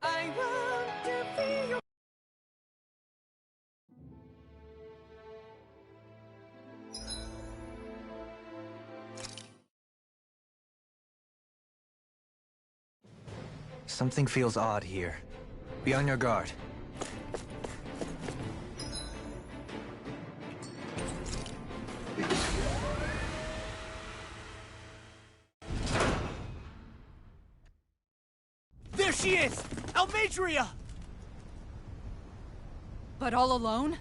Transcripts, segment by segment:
I want to be your... Something feels odd here. Be on your guard. There she is! Almeidrea! But all alone?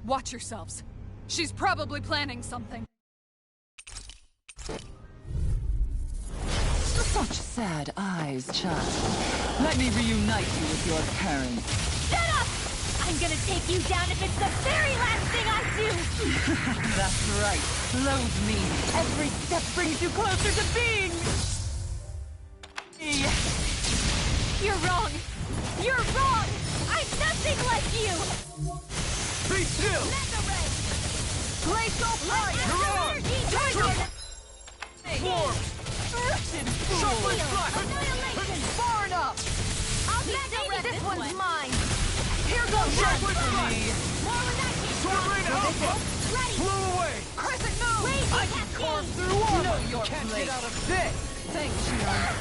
Watch yourselves. She's probably planning something. Such sad eyes, child. Let me reunite you with your parents. Shut up! I'm gonna take you down if it's the very last thing I do! That's right. Loathe me. Every step brings you closer to being... me. You're wrong! You're wrong! I'm nothing like you! Be still! Mega Ray! Glacial Fire! Tiger! Form! Wretched fool! Sharply flash! Annihilation! Far enough! I'll be saving this one's mine! Here goes Sharply for flash! me! More when I get Sword Rain Alpha! Ready! Blew away! Crescent moon! Wait, I you can have carve gained. through armor! Know your place. Get out of this! Thanks, Shion.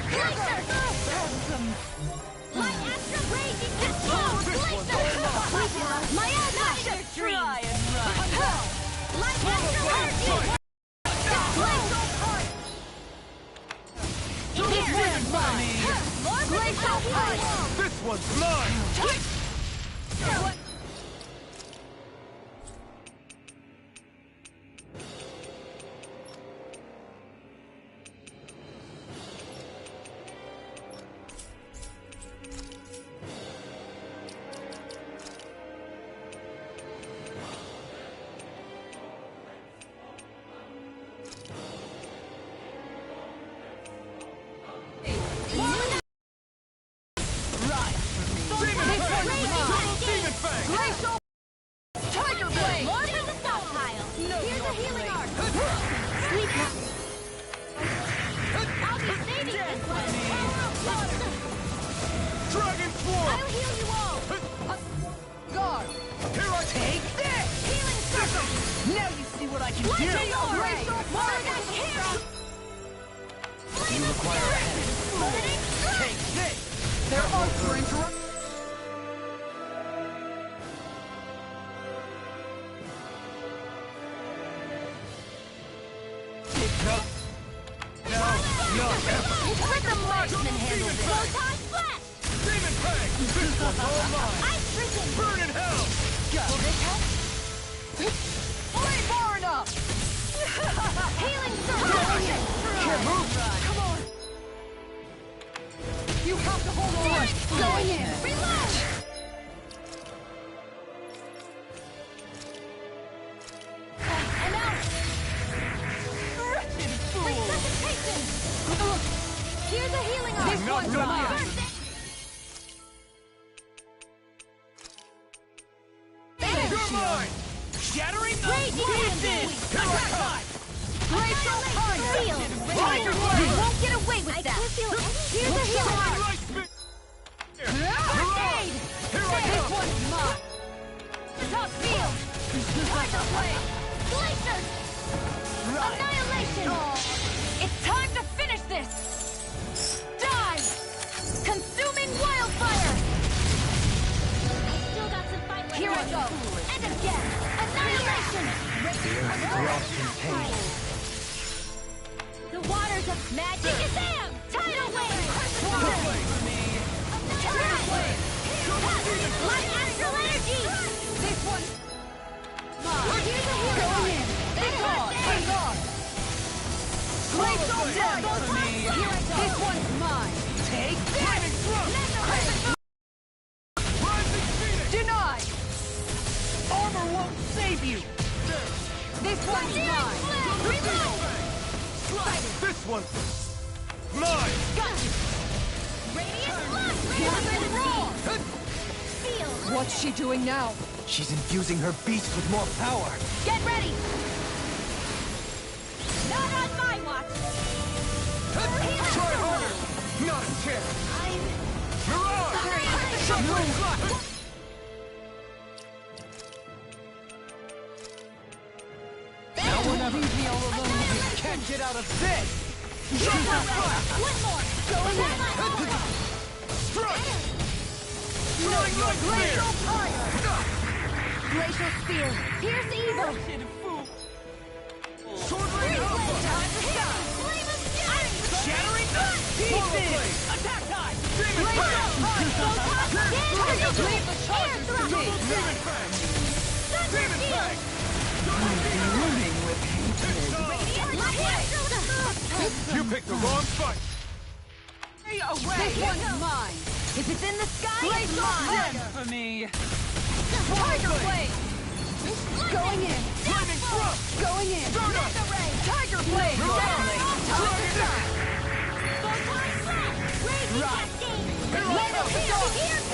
Glacier! Handsome! My astral raging control! Glacier! My Almaster Try dream! and run! My astral raging! Glacial heart! Stand by me! Glacial heart! This one's mine! Demon Fang! Glacial Tiger Blade! More from the stockpile! Here's a healing arc! Sleep now! I'll be saving this one! Dragon Swarm! I'll heal you all! Guard! Here I Take this! Healing circle! Now you see what I can do! Glacial Ray! Glacial More than hero! You require a head. Take this! Their arms were interrupted! Let the marksman handle this! Photon flash! Demon Fang! This one's all mine! Ice prison! Burn in hell! Will this help? Flame far enough! Healing circle! Can't move! Come on! You have to hold on! Going in! Reload! I'm out! Wretched fool! Resuscitation! Here's a healing arc! This one's done mine! yet. You're mine! Shattering Raging pieces! Attack time! Glacial Fire! Seal! Tiger You Blade! won't get away with that! Here's a healing arc! Light Spin! First aid! Here I This come! one's mine! Top field! Tiger Blade! Glacier! Annihilation! It's time to finish this! Die! Consuming wildfire! Still got some fight left. Here I go! And again! Annihilation! The earth throbs in pain. The waters of magic is them! Tidal wave! Tidal wave! My astral energy! This one's mine! Here's a hero! Going in! This one's Hang on! Glacial Fire! Here I go! This one's mine! Take this! Rising Phoenix! Denied! Armor won't save you! This one's mine! Reload! This one's mine! Radiant Flush! Nothing wrong! Seal! What's she doing now? She's infusing her beast with more power. Get ready! Not on my watch! Try harder! Not a chance! I'm Mirage! sorry. Shuffling block! Now we're not leave me all alone. You can't get out of this! One more. Going in. Strike! No, like glacial fear. fire. Glacial spear. Pierce evil. Sword Rain Alpha! Shattering the pieces! Attack time! Demon Fang! Leave the charges to me. Demon Fang! Demon Fang! Brimming with hatred. You picked the wrong fight! Stay away! This one's mine! If it's in the sky, it's Glacial mine. Fire! For me! Tiger Blade! Going in! Lightning Thrust! Going in! Stardust! Tiger Blade!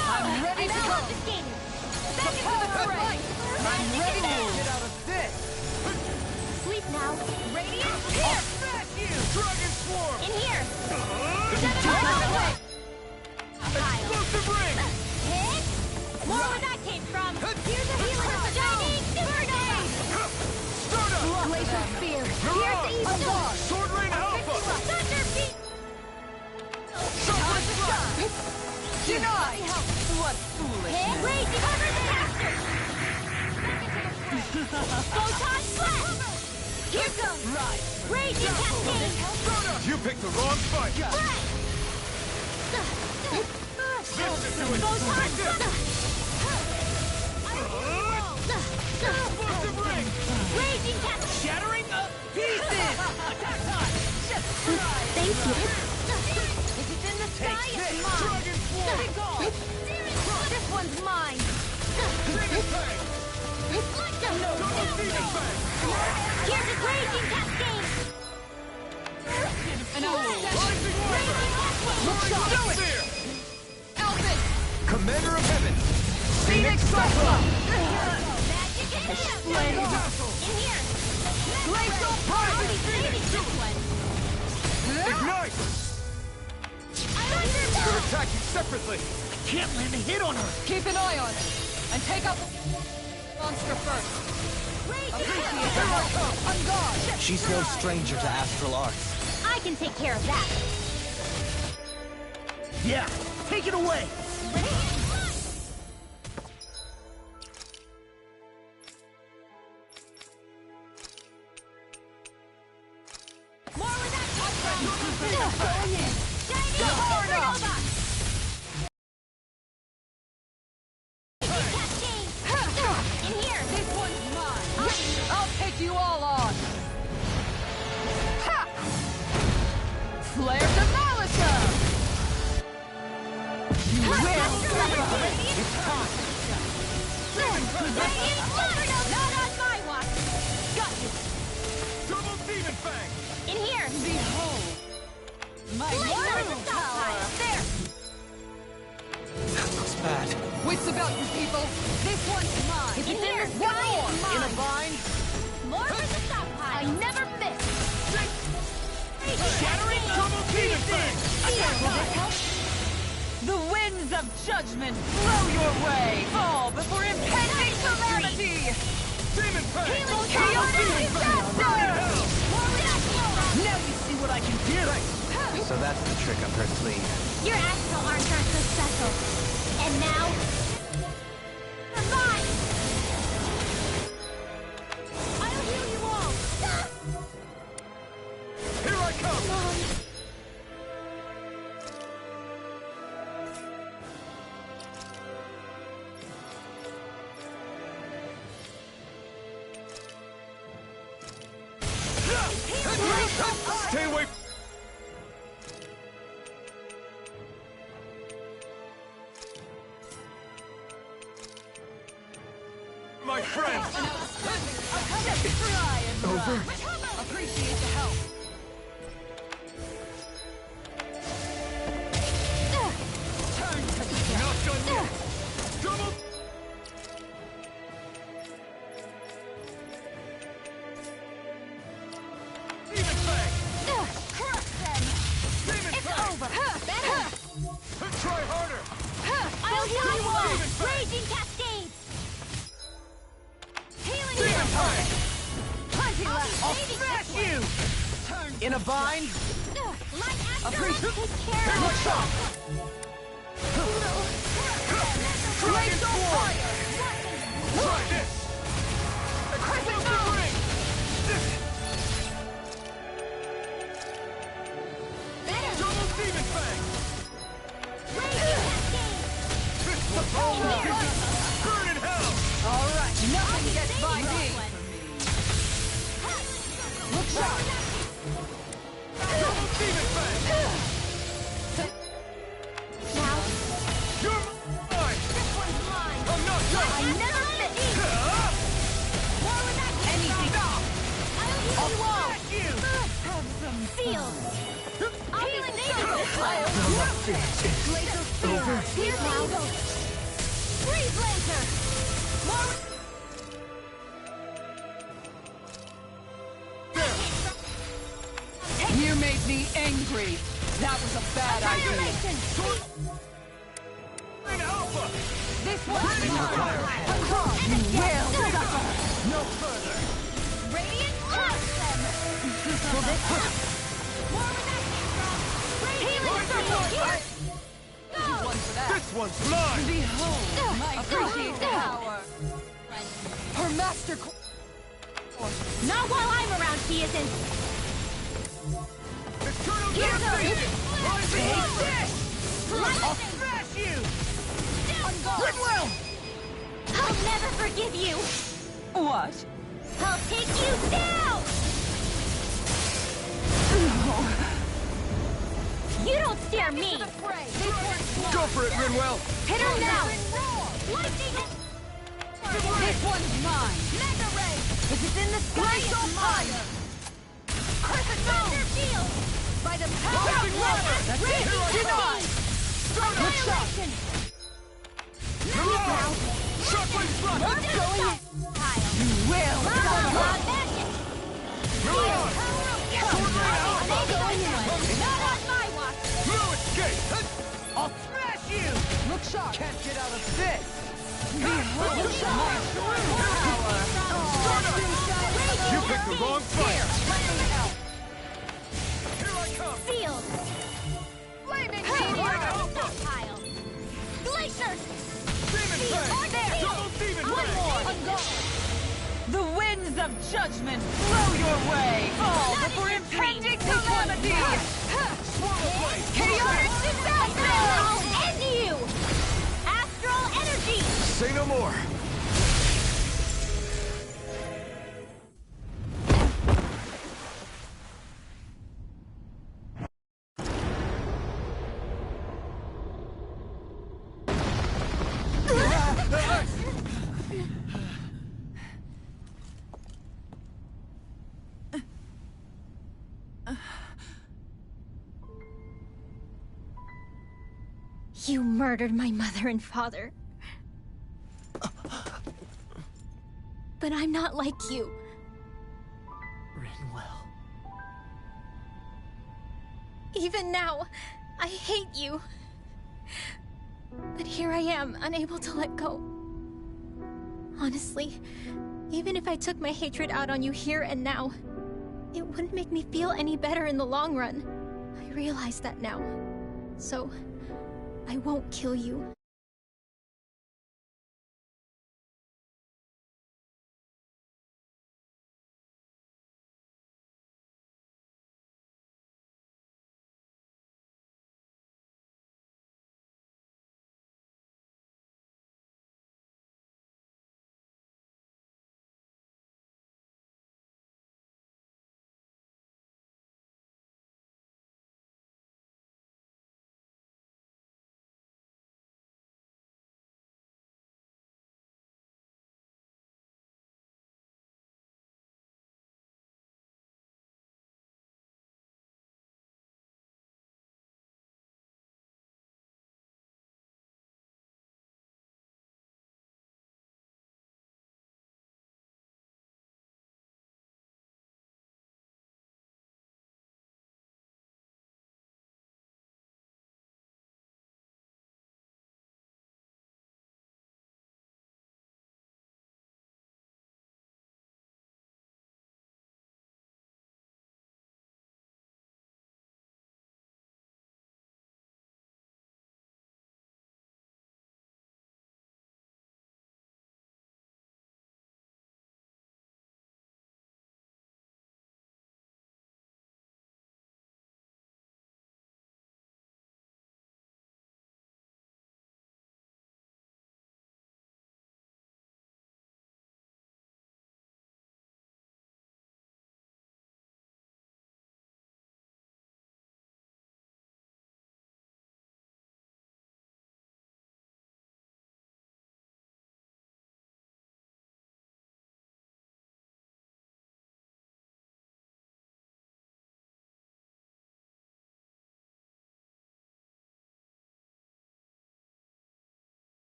I'm ready to go! Propel the fight! I'm ready to get out of this! Sleep now. Radiant here. Dragon Swarm! In here. Explosive Ring! Hit. More where that came from. Here's a healing shining grenade. Stardust! Glacial spear. Here's Mirage! evil. Sword Rain Alpha! Thunder beat. Shuffling block! Deny! What foolish! Hit. Rage cover the master. Photon blast. Here goes. Right! Rage cascade. Stardust! You picked the wrong fight! Blast. This is doing Photon blast. Explosive Ring! Raging cascade. Shattering the pieces! Attack time! Thank you. If it's in the sky, it's mine. Dragon Swarm! This one's mine. Demon Fang! Double Demon Fang! Here's a raging cascade. And I'll Rising Fire! do it! Spear! Elvis! Commander of Heaven! Phoenix Cyclone! Magic in here. In here. Glacial I'll be saving this one. Ignite! Thunderbolt. They're attacking separately! Can't land a hit on her! Keep an eye on it! And take out the monster first! On guard! She's no stranger to astral arts. I can take care of that. Yeah! Take it away! More with that Going in. Shining supernova. Cascade. In here. This one's mine! I'll take you all on! Ha! Flare Demolisher! You will suffer! It's time. Radiant supernova. Not on my watch. Got you. Double Demon Fang! In here. Behold! My Laser true stockpile. power! There. That looks bad. Wits about you people! This one's mine! In here. One more! In a bind? More with the stockpile. I never miss. Shattering Double Demon Fang! Will this help? The winds of judgment blow your way! Fall before impending calamity! Demon Fang! Heal disaster! Now you see what I can do! So that's the trick up her sleeve. Your astral arms aren't so special. And now, mine. I'll heal you all. Here I come! Stay away! My friend! Over? Appreciate the help. Turn to the Not done yet! Double... Demon Fang! Crush them. Demon It's Fang! over. Better healing wall! Demon Fang! Raging cascades! Healing Demon wall! Fang! Plenty I'll left. be saving Smash this one. you! In a bind? Light priest- Astrolite takes care of Look it. sharp! Dragon Blaze of Sword! fire! Try this! Explosive ring! Double Demon Fang! Raging cascades! This one's all mine! Burn in hell! All right, nothing gets by me. Look sharp. Double Demon Fang! Now, You're mine! this one's mine. I'm not done! I never miss. More with that Anything. I'll heal you all. You! Have some Sealed. I'll be saving this one. laser spear. Here's the eagle. Freeze laser. More. You made me angry. That was a bad idea. Annihilation. In Alpha! This one's mine. You will suffer. No further! Radiant crush them. More with that came from. Healing circle here. Go. One for that. This one's mine! Behold my appreciate the power. Her master. Not while I'm around, she isn't. Eternal Here goes. Devastation! Rising Take Lightning! this. Lightning. Smash you! Goodwill. I'll never forgive you. What? I'll take you down. You don't scare me. Go for it, Rinwell! Hit her now. Lightning. This one's mine. Mega ray. If it's in the sky, Blaze it's of mine. fire. Thunder shield. By the Rising power of Lightning! That's Raging it. Denied. Annihilation. Mirage! Shockwave Slash! What's going on? Kyle. You will suffer. Magic. Mirage! Not on my watch. No escape! I'll smash you! Look sharp. Can't get out of this! Behold my true power. You picked the wrong fight! Here I come! Sealed. Flaming Kyle. Glaciers. Demon Fang! There. Double Demon One Fang! more. The winds of judgment blow your way. Fall Not before in your impending dreams. calamity. Swirl Blade! Chaotic disaster. I'll end you. Astral energy. Say no more! You murdered my mother and father. But I'm not like you. Rinwell. Even now, I hate you. But here I am, unable to let go. Honestly, even if I took my hatred out on you here and now, it wouldn't make me feel any better in the long run. I realize that now. So, I won't kill you.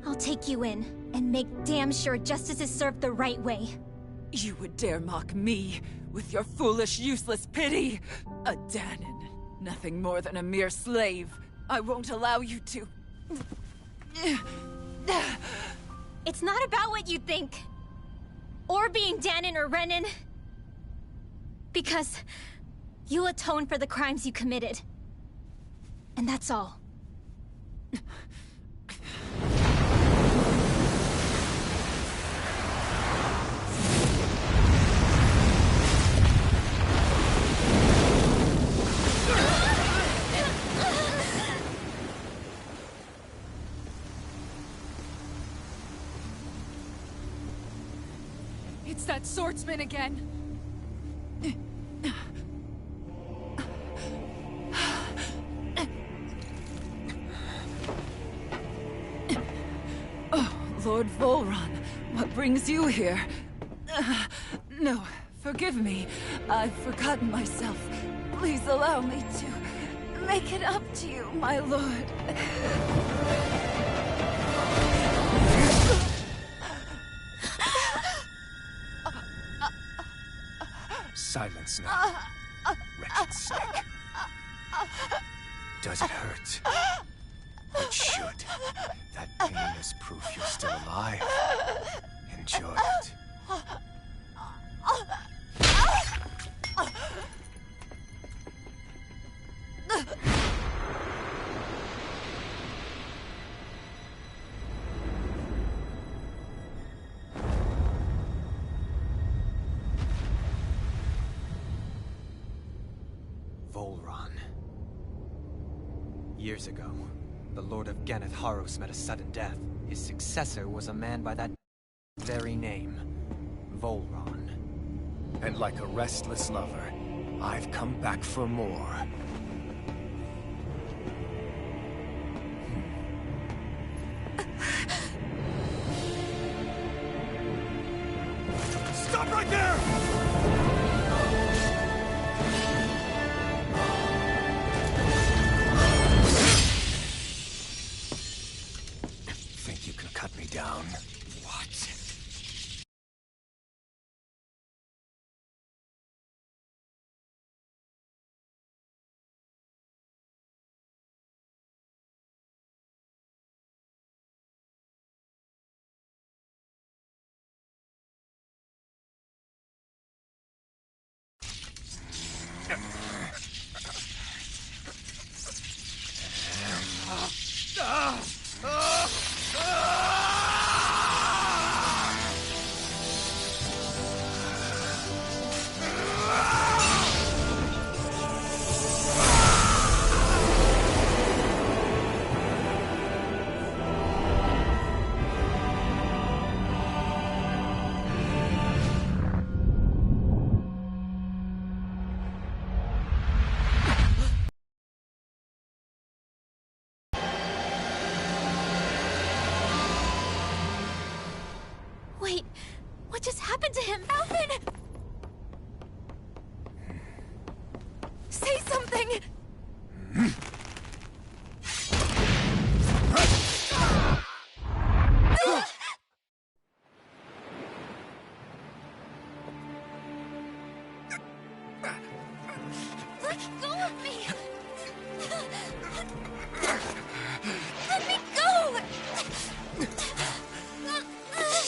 I'll take you in and make damn sure justice is served the right way. You would dare mock me with your foolish, useless pity? A Dahnan, nothing more than a mere slave. I won't allow you to... It's not about what you think. Or being Dahnan or Renan. Because you'll atone for the crimes you committed. And that's all. It's that swordsman again. Oh, Lord Volron, what brings you here? No, forgive me. I've forgotten myself. Please allow me to make it up to you, my lord. Silence now, wretched snake. Does it hurt? It should. That pain is proof you're still alive. Enjoy it. Volron. Years ago, the Lord of Ganath Haros met a sudden death. His successor was a man by that very name, Volron. And like a restless lover, I've come back for more. Stop right there! Think you can cut me down? What? Wait, what just happened to him? Alvin! Say something! Let go of me! Let me go!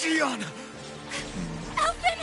Gianna! Alvin!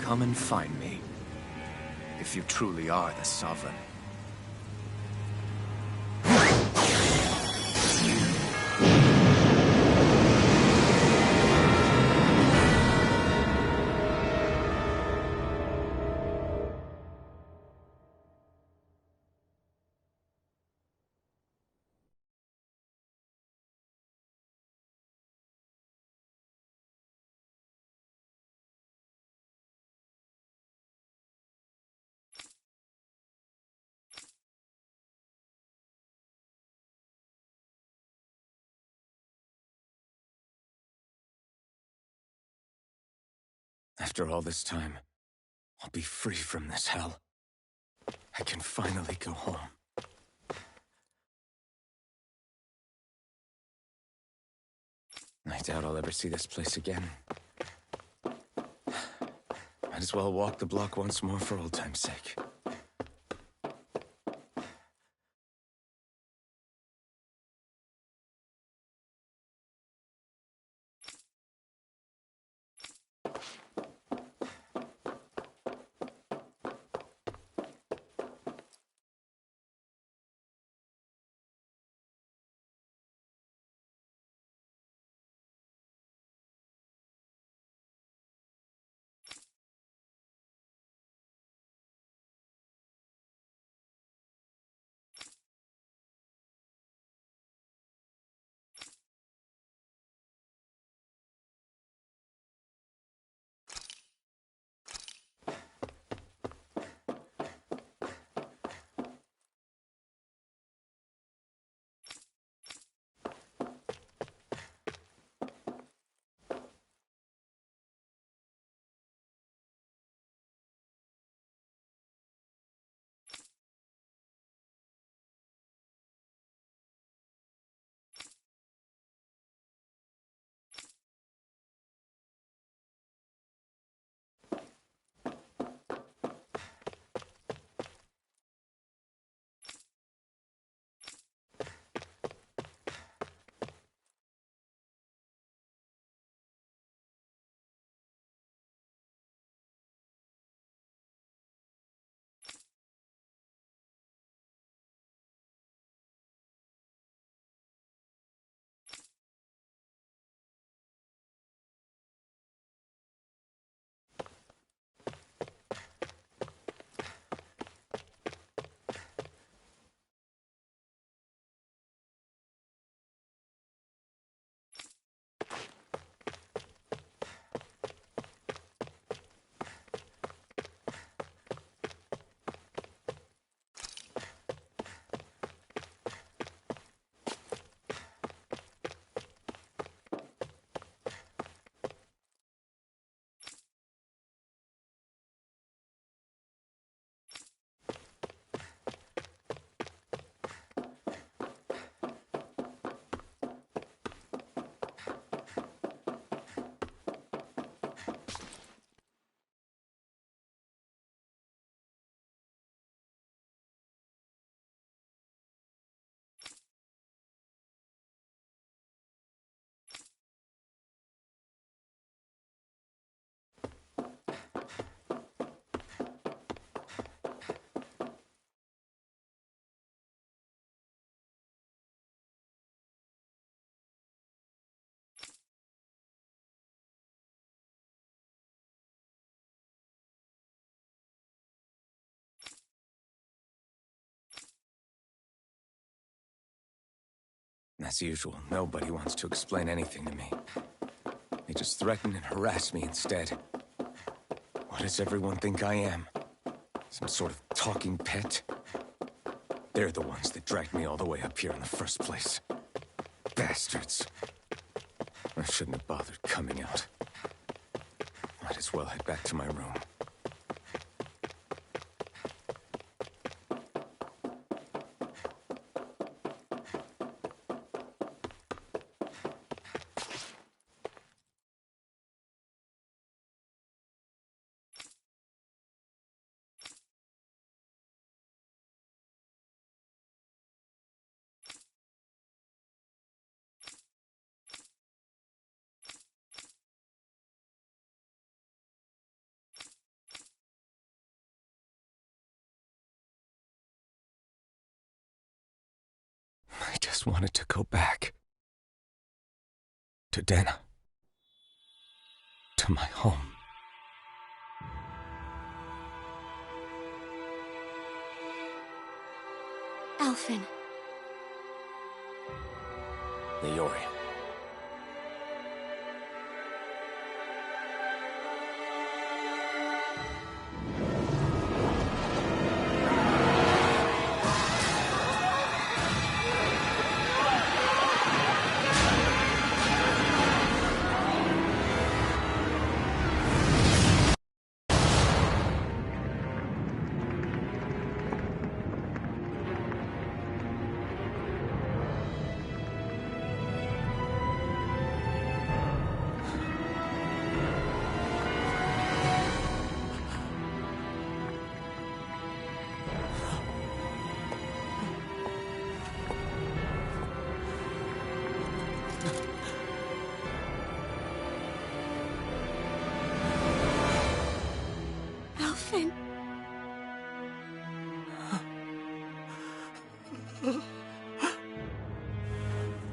come and find me. If you truly are the Sovereign. After all this time, I'll be free from this hell. I can finally go home. I doubt I'll ever see this place again. Might as well walk the block once more for old time's sake. As usual, nobody wants to explain anything to me. They just threaten and harass me instead. What does everyone think I am? Some sort of talking pet? They're the ones that dragged me all the way up here in the first place. Bastards. I shouldn't have bothered coming out. Might as well head back to my room. just wanted to go back. To Dena. To my home. Alphen. Leori. Alphen.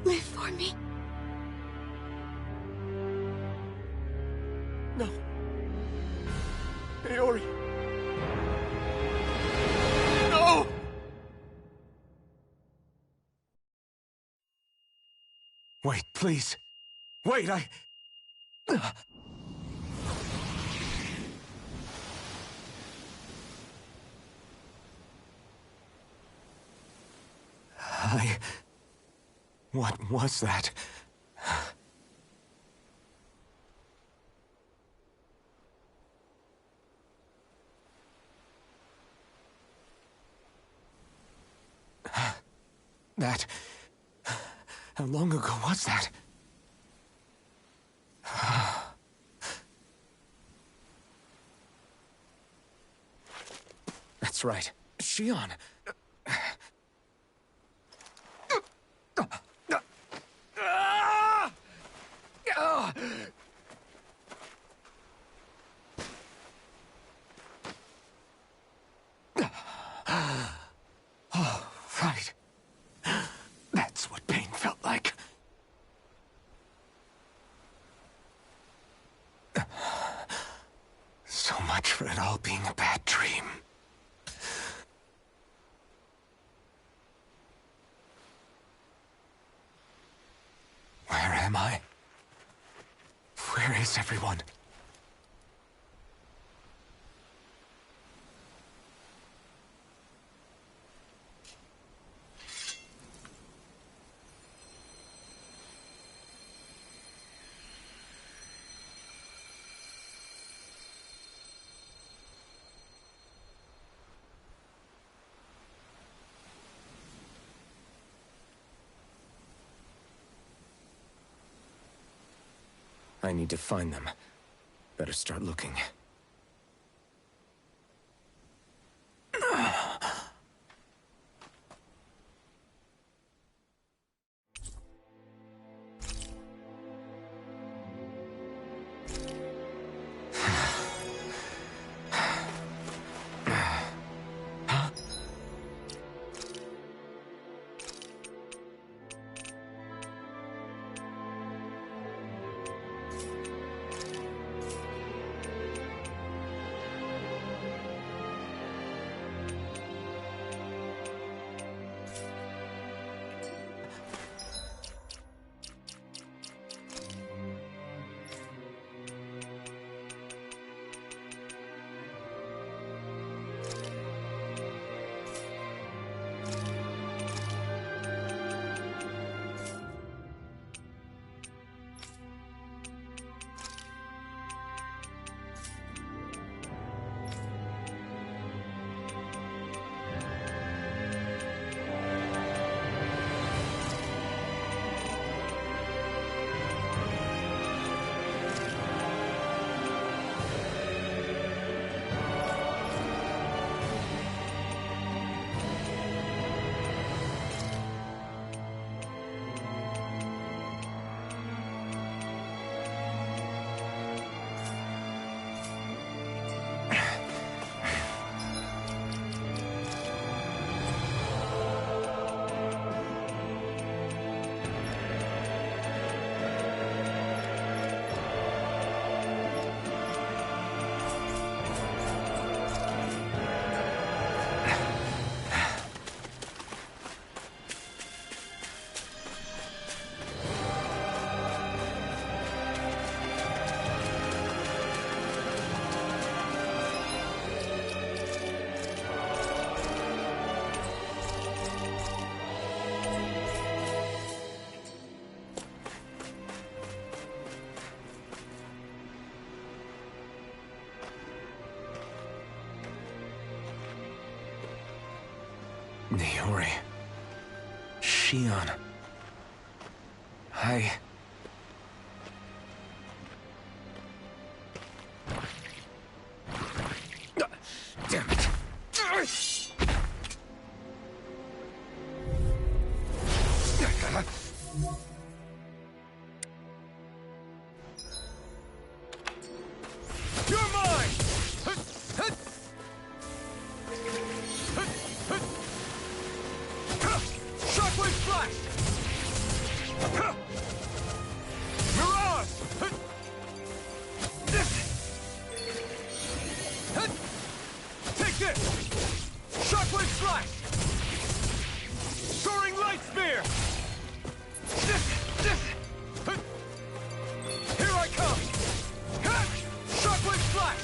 Live for me. No. Leori. No! Wait, please. Wait, What was that? That... How long ago was that? That's right. Shion. Oh, right. That's what pain felt like. So much for it all being a bad dream. Where am I? Where is everyone? I need to find them. Better start looking. Niori. Shion. I... Damn it. You're mine! Shockwave Flash! Mirage! Take this! Shockwave Flash! Soaring Light Spear! Here I come! Shockwave Flash!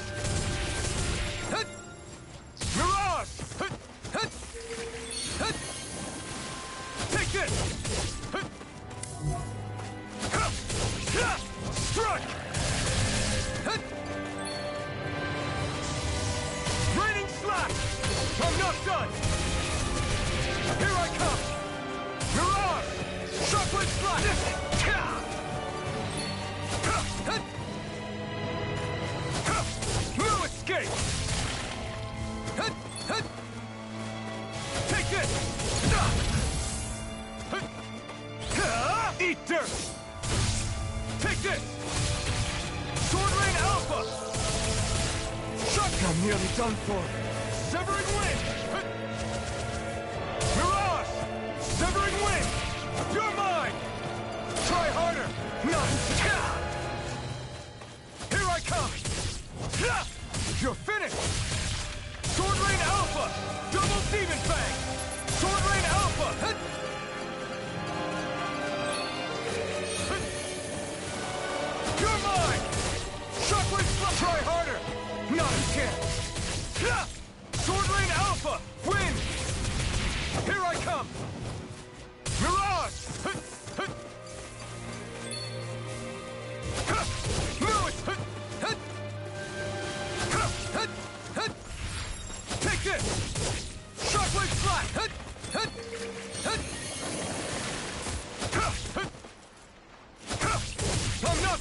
Mirage! Take this! Strike! Raining Slash! I'm not done! Here I come! Mirage! Shockwave Slash! No escape! Take this! Eat dirt! Take this! Sword Rain Alpha! I'm nearly done for. Severing Wind! Mirage! Severing Wind! You're mine! Try harder! None! Here I come! You're finished! Sword Rain Alpha! Double Demon Fang! Sword Rain Alpha! You're mine! Shockwave Flash! Try harder! Not a chance! Sword Rain Alpha! Win! Here I come! Mirage! Take this! Shockwave Flash! I'm not...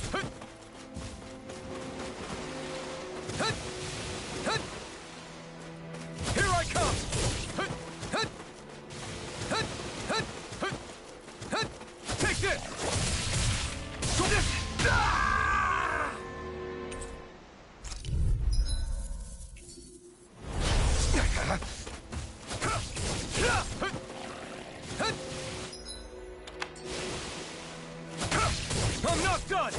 Here I come! Take this! So this... I'm not done!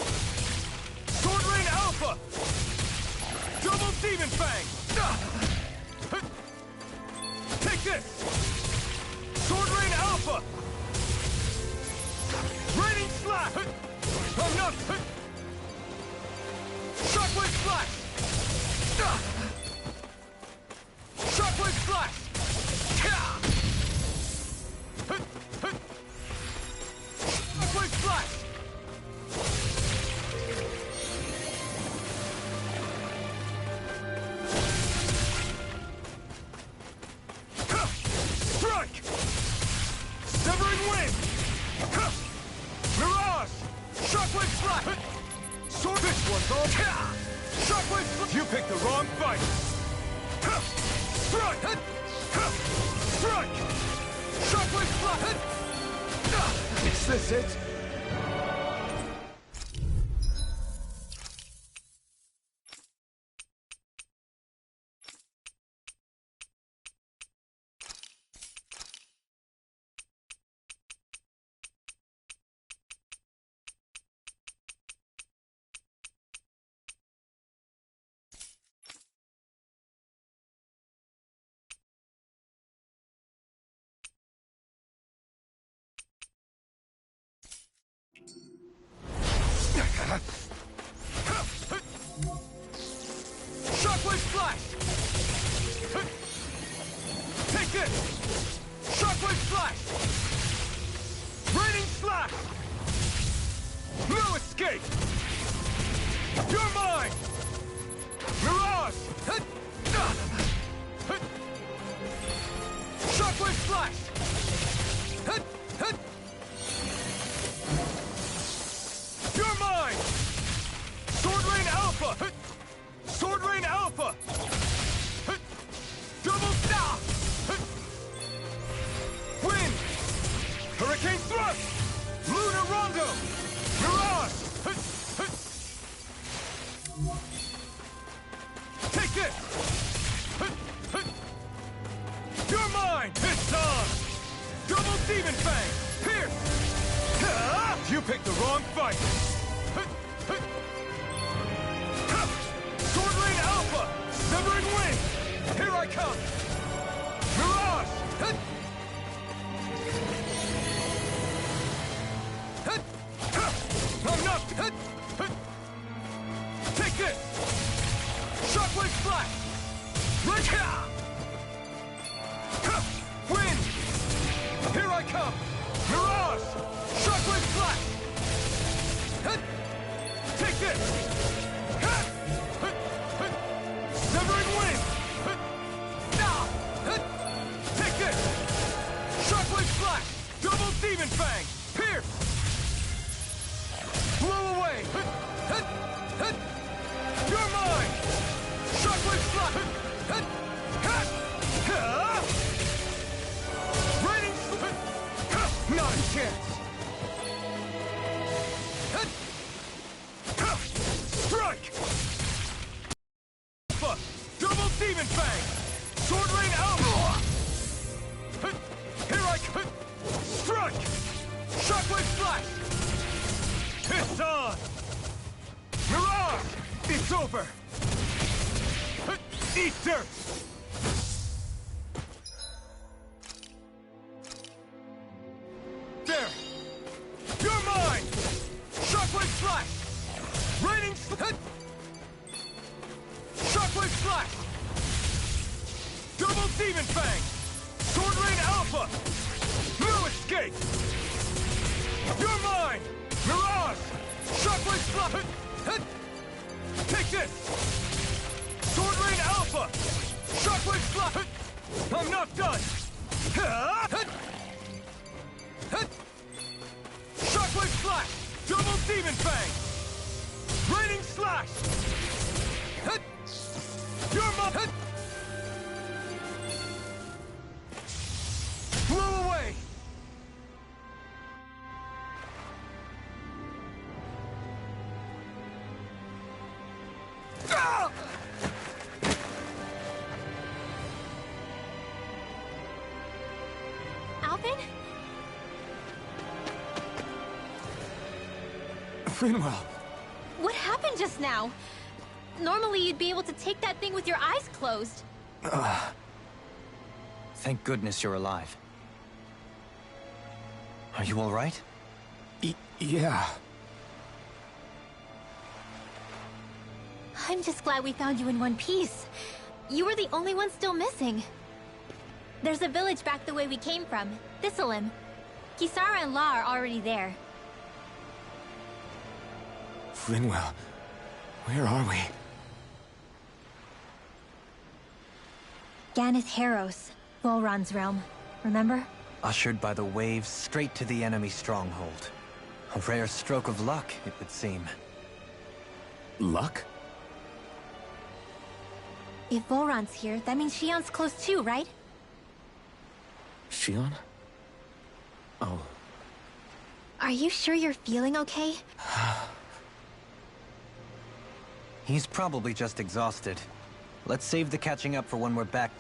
Sword Rain Alpha! Double Demon Fang! Take this! Sword Rain Alpha! Raining Slash! I'm not... Shockwave Flash! Shockwave Flash! Shockwave Flash! Strike! Severing Wind! Mirage! Shockwave Flash! Sword this one's all... Shockwave Flash! You picked the wrong fight! Strike! Strike! Shockwave Flash! Is this it? Shockwave Flash! Take this! Shockwave Flash! Raining Slash! No escape! You're mine! Mirage! Shockwave Flash! mine! It's on! Double Demon Fang! Pierce! You picked the wrong fight! Sword Rain Alpha! Severing Wind! Here I come! Mirage! I'm not... Take this! Shockwave Flash! Wind! Here I come! Mirage! Shockwave Flash! Take this! Severing Wind! Take this! Shockwave Flash! Double Demon Fang! Pierce! Blow away! You're mine! Shockwave Flash! Raining... Not a chance! Strike! Double Demon Fang! Sword Rain Alpha! Here I come! Strike! Shockwave Flash! It's on! Mirage! It's over! Eat dirt! There! You're mine! Shockwave Flash! Raining... Shockwave Flash! Double Demon Fang! Sword Rain Alpha! No escape! You're mine! Mirage! Shockwave Flash! Take this! Sword Rain Alpha! Shockwave Flash! I'm not done! Shockwave Flash! Double Demon Fang! Raining Slash! You're my... Blow away! Ah! Alvin? Finwell! What happened just now? Normally you'd be able to take that thing with your eyes closed. Thank goodness you're alive. Are you all right? Yeah. I'm just glad we found you in one piece. You were the only one still missing. There's a village back the way we came from, Thistleim. Kisara and La are already there. Finwell, where are we? Ganeth Haros, Volron's realm. Remember? Ushered by the waves straight to the enemy stronghold. A rare stroke of luck, it would seem. Luck? If Volron's here, that means Shion's close too, right? Shion? Oh. Are you sure you're feeling okay? He's probably just exhausted. Let's save the catching up for when we're back.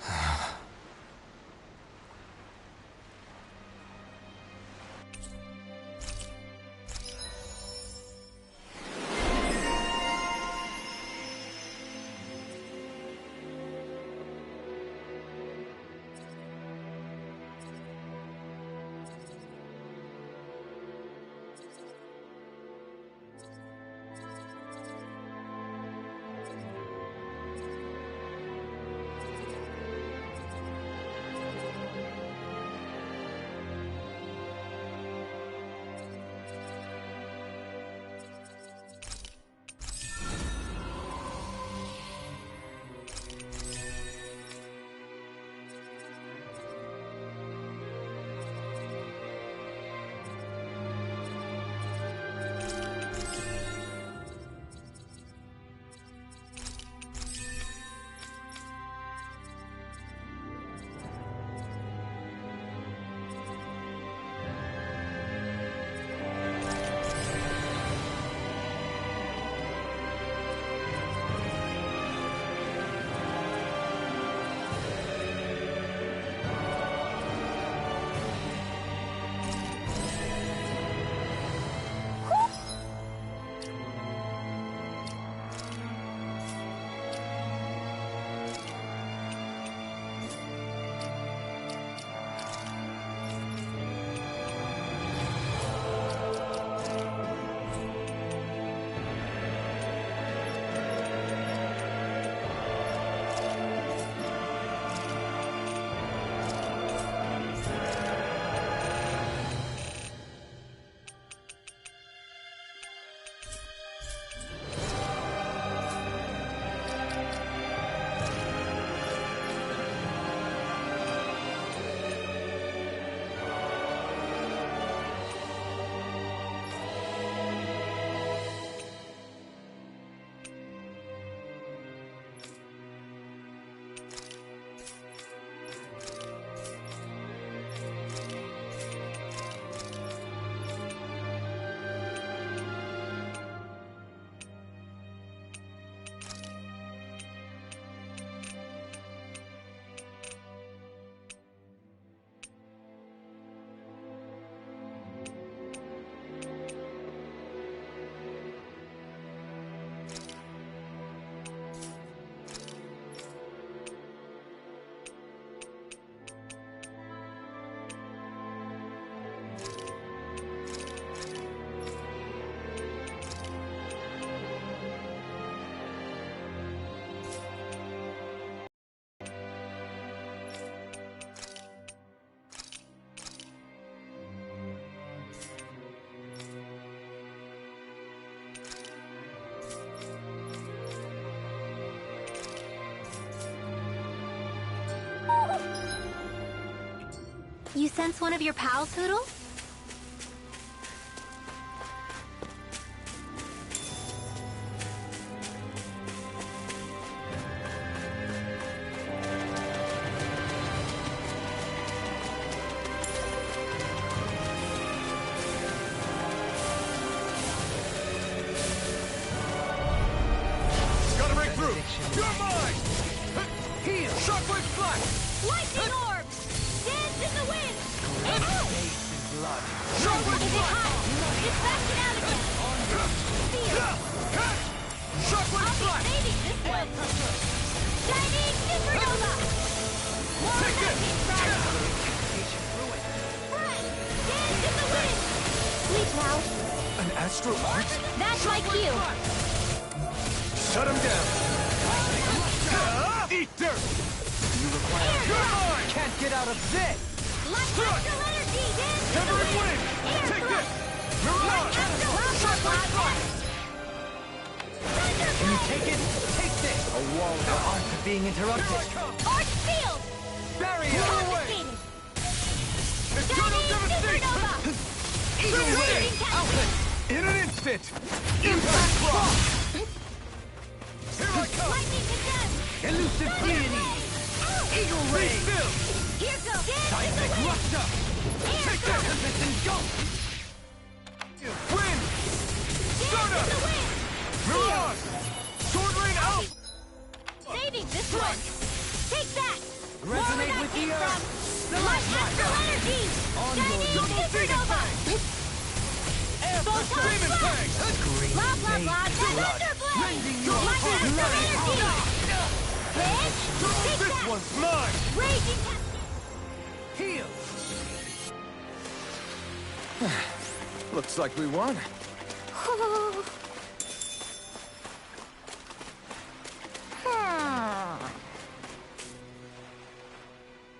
You sense one of your pals, Hootle? Gotta break through! You're mine! Heal! Shockwave Slash! Lightning orb! Dance in the wind! Blood. Shockwave Is it Slash! hot? It's backing out again! Feel! Catch! Shockwave I'll be Slash! saving this one! Shining Supernova! More Take it! lightning strike! Friend! Dance in the wind! Sleep now. An astral arch? That's my cue. Shut him down! Eat dirt! You're mine! Can't get out of this! Light astral energy! Dance in the Hammering wind! wind! Air Take thrust! this! You're Light on! astral Shockwave Slash! Can you take it? Take this! A wall of art of being Here I interrupted. come! Arch field! Barrier! Confiscated! Eternal Shining devastation! Supernova! Eagle ray! Blazing Tempest! In an instant! Impact Cross! Here I come! Lightning condemned! Elusive deity! Eagle Be ray! still! Here goes! Dance in the Seismic wind! rupture! Air Take thrust! that! Tempest engulf! Wind! Dance in Stardust! the wind! Mirage! Sword Rain out! Saving this one! Take that! Resonate More with where the that earth! came from! Light astral energy! Shining double Supernova! Photon Demon Slash! Fang! Blah blah blah! Thunderblade! Rending your Light astral energy! Hit! Take This that! one's mine! Raging Tempest! Heal! Looks like we won.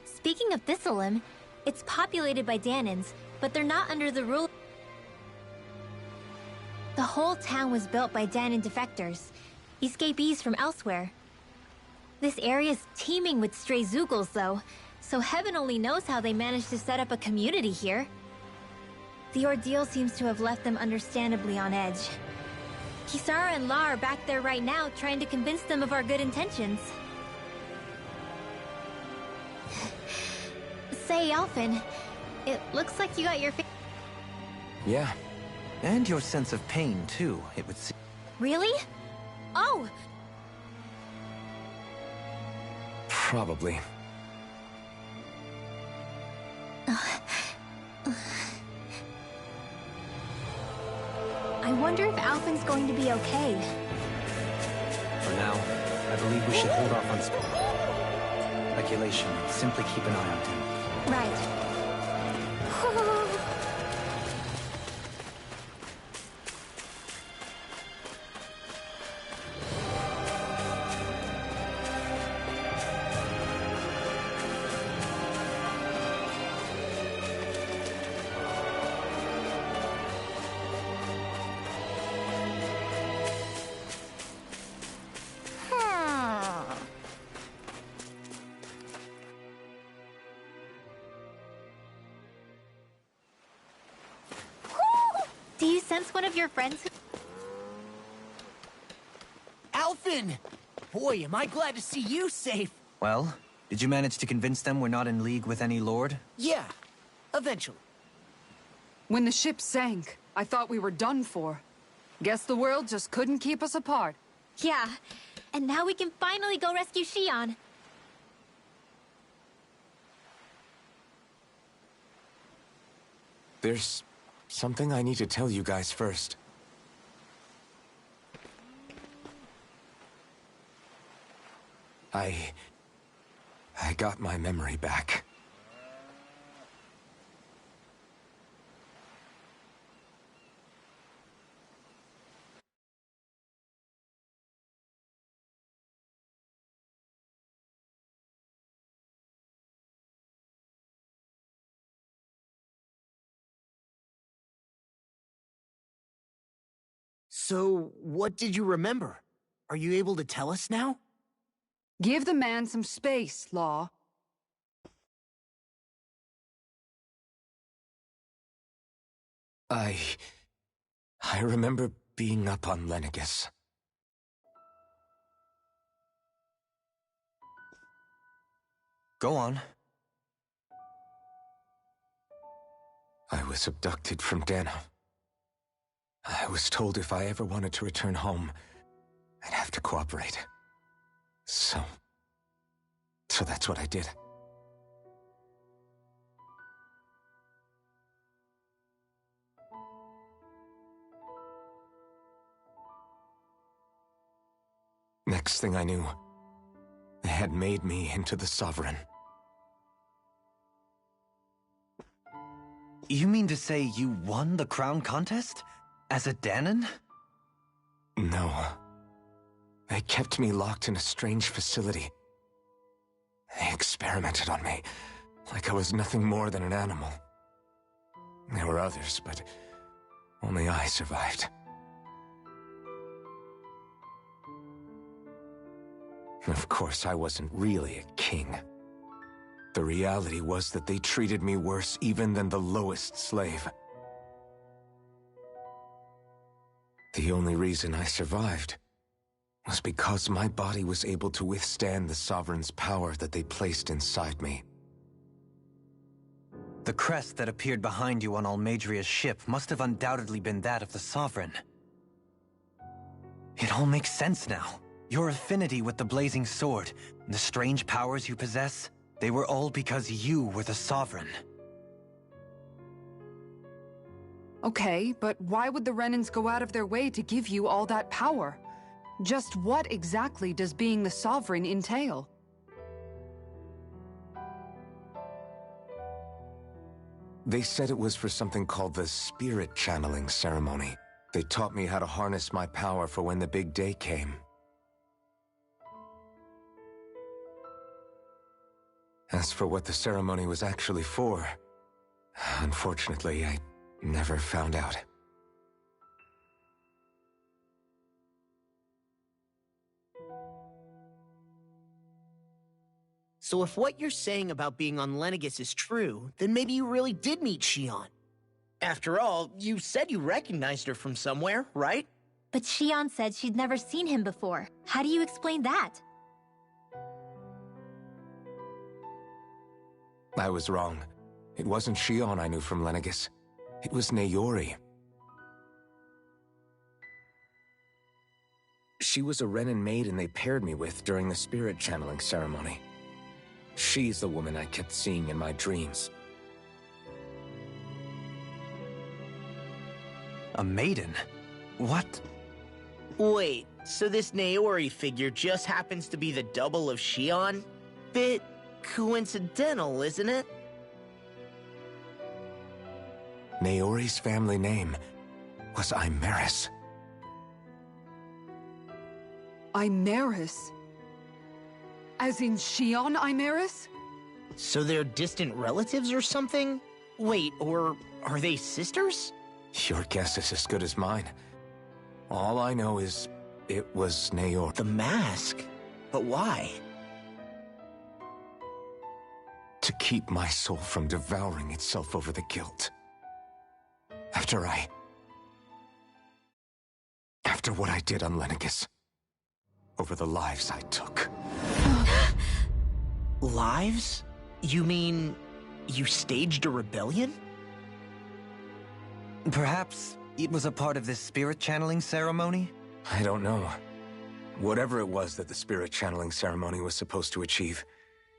Speaking of Thistleum, it's populated by Danans, but they're not under the rule. The whole town was built by Danan defectors, escapees from elsewhere. This area's teeming with stray Zeugles, though, so heaven only knows how they managed to set up a community here. The ordeal seems to have left them understandably on edge. Kisara and La are back there right now trying to convince them of our good intentions. Say, Alphen, it looks like you got your Yeah. And your sense of pain, too, it would seem. Really? Oh! Probably. I wonder if Alphen's going to be okay. For now, I believe we should hold off on speculation and simply keep an eye on him. Right. Do you sense one of your friends who... Alphen! Boy, am I glad to see you safe. Well, did you manage to convince them we're not in league with any lord? Yeah, eventually. When the ship sank, I thought we were done for. Guess the world just couldn't keep us apart. Yeah, and now we can finally go rescue Xion. There's something I need to tell you guys first. I got my memory back. So, what did you remember? Are you able to tell us now? Give the man some space, Law. I remember being up on Lenegis. Go on. I was abducted from Dano. I was told if I ever wanted to return home, I'd have to cooperate. So that's what I did. Next thing I knew, they had made me into the Sovereign. You mean to say you won the crown contest? As a Dahnan? No. They kept me locked in a strange facility. They experimented on me, like I was nothing more than an animal. There were others, but only I survived. Of course, I wasn't really a king. The reality was that they treated me worse even than the lowest slave. The only reason I survived was because my body was able to withstand the Sovereign's power that they placed inside me. The crest that appeared behind you on Almeidria's ship must have undoubtedly been that of the Sovereign. It all makes sense now. Your affinity with the Blazing Sword, and the strange powers you possess, they were all because you were the Sovereign. Okay, but why would the Renans go out of their way to give you all that power? Just what exactly does being the Sovereign entail? They said it was for something called the Spirit Channeling Ceremony. They taught me how to harness my power for when the big day came. As for what the ceremony was actually for, unfortunately, I never found out. So if what you're saying about being on Lenegis is true, then maybe you really did meet Shionne. After all, you said you recognized her from somewhere, right? But Shionne said she'd never seen him before. How do you explain that? I was wrong. It wasn't Shionne I knew from Lenegis. It was Naori. She was a Renan maiden they paired me with during the spirit channeling ceremony. She's the woman I kept seeing in my dreams. A maiden? What? Wait, so this Naori figure just happens to be the double of Shionne? Bit coincidental, isn't it? Naori's family name was Imerys. Imerys? As in Shionne Imerys? So they're distant relatives or something? Wait, or are they sisters? Your guess is as good as mine. All I know is it was Naori. The mask? But why? To keep my soul from devouring itself over the guilt. After what I did on Lenegis. Over the lives I took. Lives? You mean you staged a rebellion? Perhaps it was a part of this spirit channeling ceremony? I don't know. Whatever it was that the spirit channeling ceremony was supposed to achieve,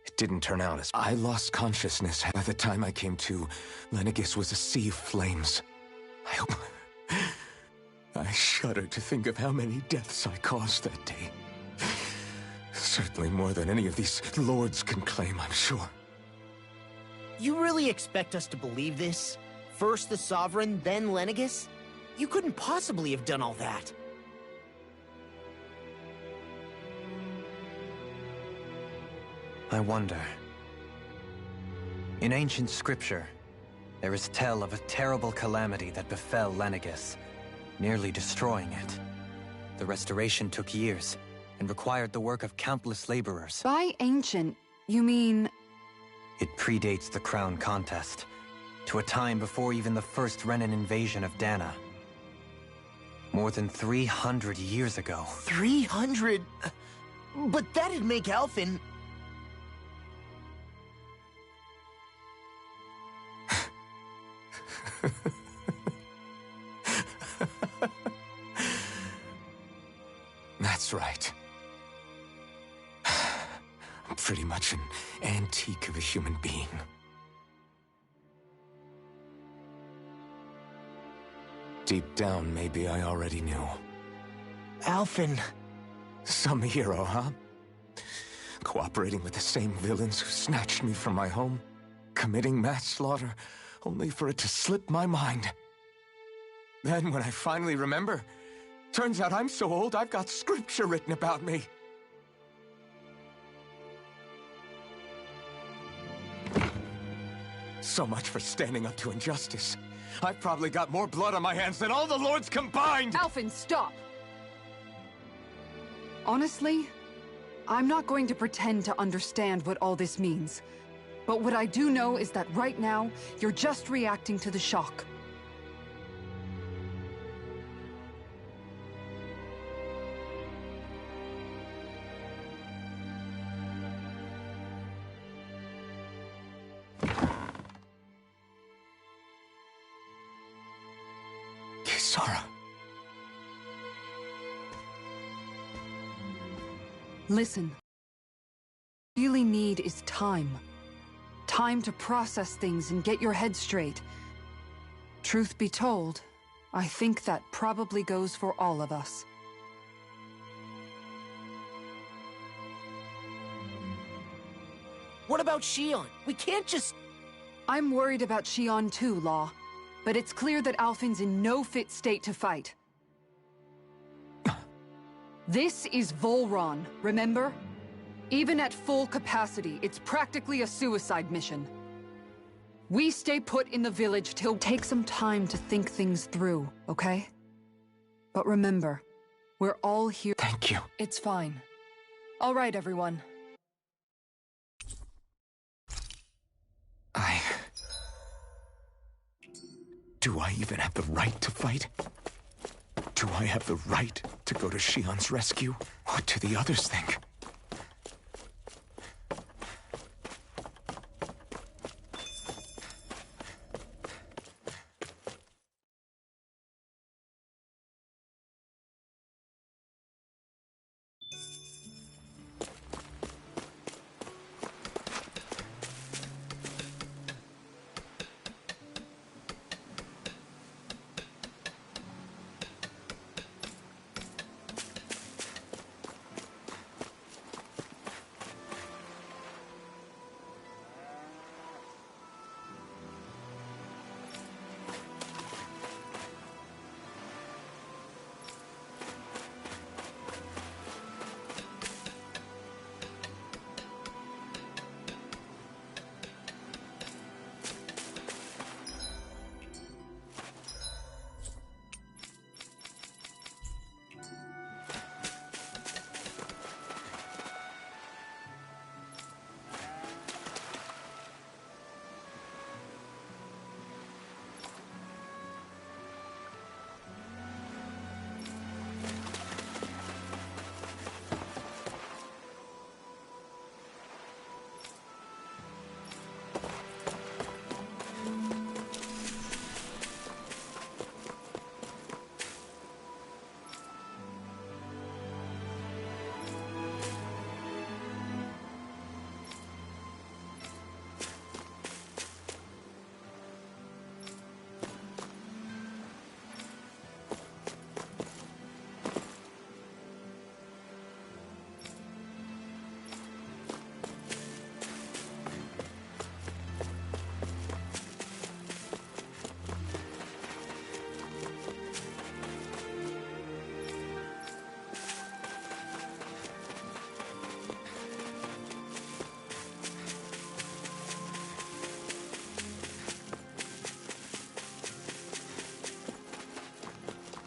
it didn't turn out as... I lost consciousness. By the time I came to, Lenegis was a sea of flames. I shudder to think of how many deaths I caused that day. Certainly more than any of these lords can claim, I'm sure. You really expect us to believe this? First the Sovereign, then Lenegis? You couldn't possibly have done all that. I wonder. In ancient scripture, there is tell of a terrible calamity that befell Lenegis, nearly destroying it. The restoration took years, and required the work of countless laborers. By ancient, you mean... It predates the crown contest. to a time before even the first Renan invasion of Dana. More than 300 years ago. 300? But that'd make Alphen... That's right. I'm pretty much an antique of a human being. Deep down, maybe I already knew. Alphen... Some hero, huh? Cooperating with the same villains who snatched me from my home, committing mass slaughter, only for it to slip my mind. Then, when I finally remember, turns out I'm so old I've got scripture written about me. So much for standing up to injustice. I've probably got more blood on my hands than all the lords combined! Alphen, stop! Honestly, I'm not going to pretend to understand what all this means. But what I do know is that right now, you're just reacting to the shock. Kisara. Listen. What you really need is time. Time to process things and get your head straight. Truth be told, I think that probably goes for all of us. What about Shion? We can't just... I'm worried about Shion too, Law. But it's clear that Alphen's in no fit state to fight. This is Volron, remember? Even at full capacity, it's practically a suicide mission. We stay put in the village till take some time to think things through, okay? But remember, we're all here. Thank you. It's fine. All right, everyone. Do I even have the right to fight? Do I have the right to go to Shion's rescue? What do the others think?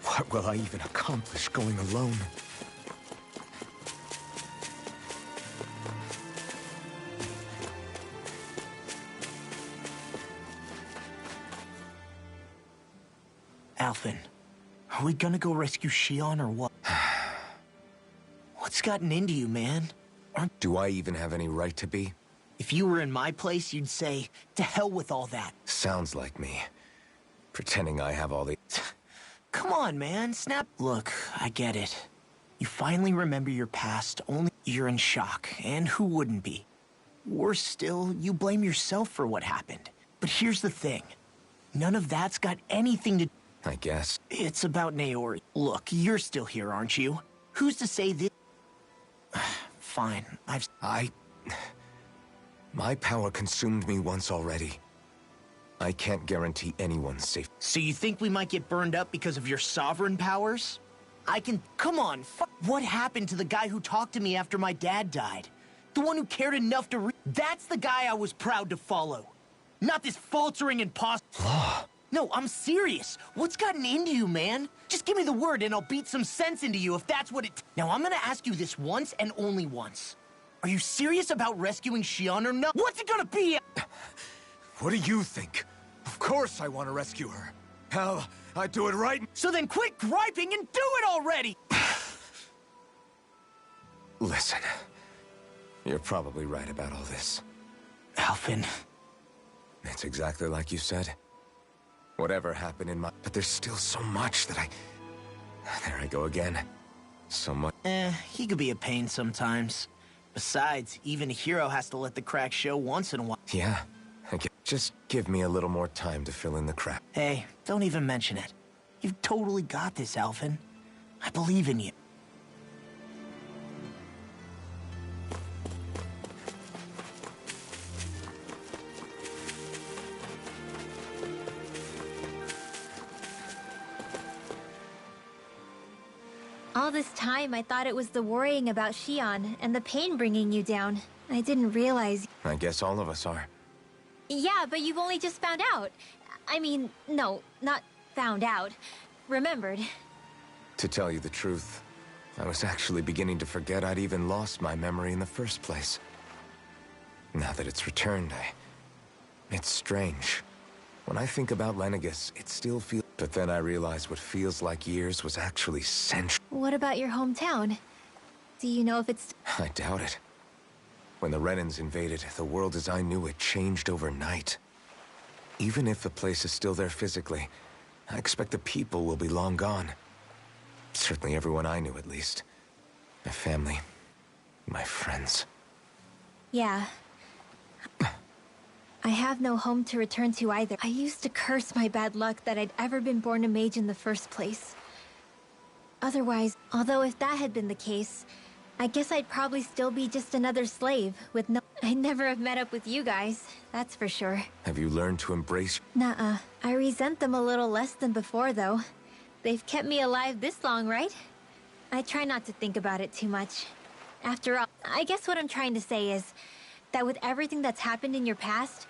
What will I even accomplish going alone? Alphen, are we gonna go rescue Shion or what? What's gotten into you, man? Do I even have any right to be? If you were in my place, you'd say, to hell with all that. Sounds like me. Pretending I have all the... Come on, man, snap. Look, I get it. You finally remember your past, only you're in shock, and who wouldn't be? Worse still, you blame yourself for what happened. But here's the thing. None of that's got anything to... I guess. It's about Naori. Look, you're still here, aren't you? Who's to say this? Fine, My power consumed me once already. I can't guarantee anyone's safe. So you think we might get burned up because of your sovereign powers? Come on, what happened to the guy who talked to me after my dad died? The one who cared enough to That's the guy I was proud to follow. Not this faltering imposter. No, I'm serious. What's gotten into you, man? Just give me the word and I'll beat some sense into you if that's what it... Now, I'm gonna ask you this once and only once. Are you serious about rescuing Shion or not? What's it gonna be? What do you think? Of course I want to rescue her. Hell, I'd do it right... So then quit griping and do it already! Listen, you're probably right about all this. Alphen. It's exactly like you said. Whatever happened in my... But there's still so much that I... There I go again. So much... He could be a pain sometimes. Besides, even a hero has to let the cracks show once in a while. Yeah. Just give me a little more time to fill in the crack. Hey, don't even mention it. You've totally got this, Alphen. I believe in you. All this time, I thought it was the worrying about Shion and the pain bringing you down. I didn't realize... I guess all of us are. Yeah, but you've only just found out. I mean, no, not found out. Remembered. To tell you the truth, I was actually beginning to forget I'd even lost my memory in the first place. Now that it's returned, it's strange. When I think about Lenegis, it still feels... But then I realized what feels like years was actually centuries. What about your hometown? Do you know if it's... I doubt it. When the Renans invaded, the world as I knew it changed overnight. Even if the place is still there physically, I expect the people will be long gone. Certainly everyone I knew, at least. My family, my friends. Yeah. I have no home to return to either. I used to curse my bad luck that I'd ever been born a mage in the first place. Otherwise, although if that had been the case, I guess I'd probably still be just another slave with no... I'd never have met up with you guys, that's for sure. Have you learned to embrace... Nuh-uh. I resent them a little less than before, though. They've kept me alive this long, right? I try not to think about it too much. After all, I guess what I'm trying to say is that with everything that's happened in your past,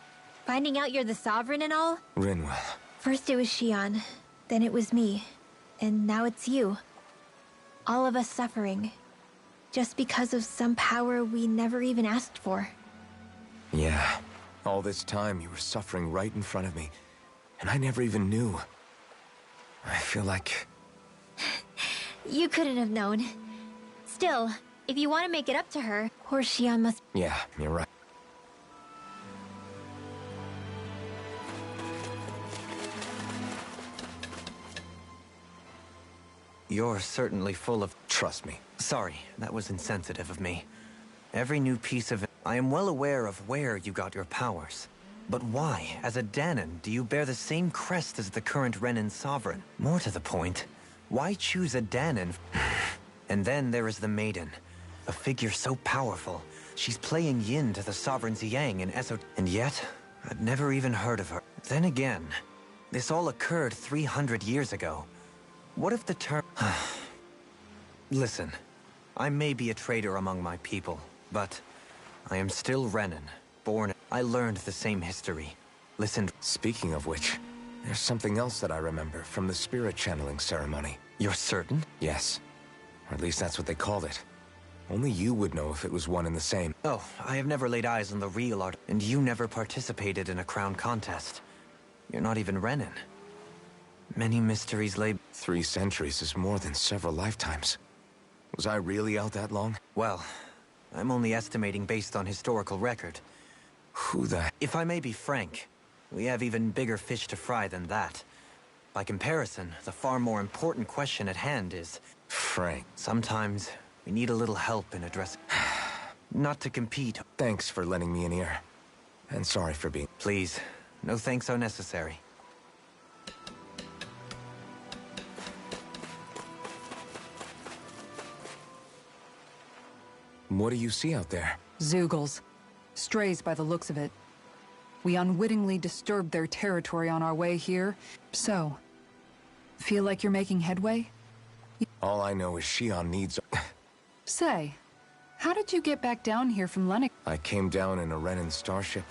finding out you're the Sovereign and all... Rinwell. First it was Shion, then it was me, and now it's you. All of us suffering. Just because of some power we never even asked for. Yeah. All this time you were suffering right in front of me, and I never even knew. I feel like... You couldn't have known. Still, if you want to make it up to her, poor Shion must... Yeah, you're right. You're certainly full of... Trust me. Sorry, that was insensitive of me. Every new piece of... I am well aware of where you got your powers. But why, as a Dahnan, do you bear the same crest as the current Renan Sovereign? More to the point, why choose a Dahnan? And then there is the Maiden. A figure so powerful. She's playing yin to the Sovereign's yang in Esot... And yet, I'd never even heard of her. Then again, this all occurred 300 years ago. What if the term... Listen, I may be a traitor among my people, but I am still Renan, born... I learned the same history. Listen... Speaking of which, there's something else that I remember from the spirit channeling ceremony. You're certain? Yes. Or at least that's what they called it. Only you would know if it was one and the same. Oh, I have never laid eyes on the real art, and you never participated in a crown contest. You're not even Renan. Many mysteries lay... 3 centuries is more than several lifetimes. Was I really out that long? Well, I'm only estimating based on historical record. Who the... If I may be frank, we have even bigger fish to fry than that. By comparison, the far more important question at hand is... Frank. Sometimes, we need a little help in addressing... Not to compete. Thanks for lending me an ear. And sorry for being... Please, no thanks are necessary. What do you see out there? Zeugles. Strays by the looks of it. We unwittingly disturbed their territory on our way here. So, feel like you're making headway? All I know is Shion needs... Say, how did you get back down here from Lennox? I came down in a Renan starship.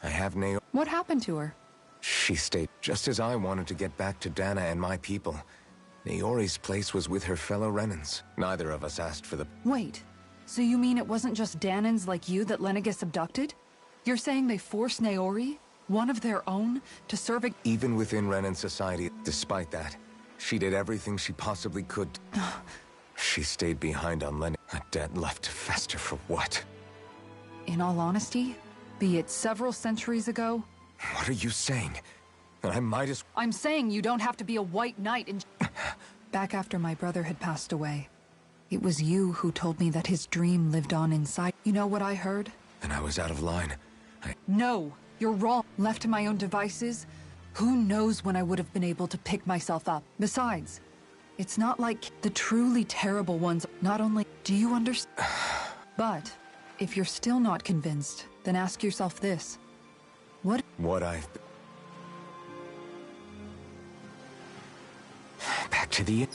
I have Naomi... What happened to her? She stayed just as I wanted to get back to Dana and my people. Naori's place was with her fellow Renans. Neither of us asked for the... Wait, so you mean it wasn't just Danans like you that Lennigus abducted? You're saying they forced Naori, one of their own, to serve a... Even within Renan society, despite that, she did everything she possibly could. She stayed behind on Lenny. A debt left to fester for what? In all honesty, be it several centuries ago... What are you saying? I might as... I'm saying you don't have to be a white knight and... Back after my brother had passed away, it was you who told me that his dream lived on inside. You know what I heard? And I was out of line. No, you're wrong. Left to my own devices, who knows when I would have been able to pick myself up. Besides, it's not like the truly terrible ones. Not only do you understand... But, if you're still not convinced, then ask yourself this. What I've... Back to the...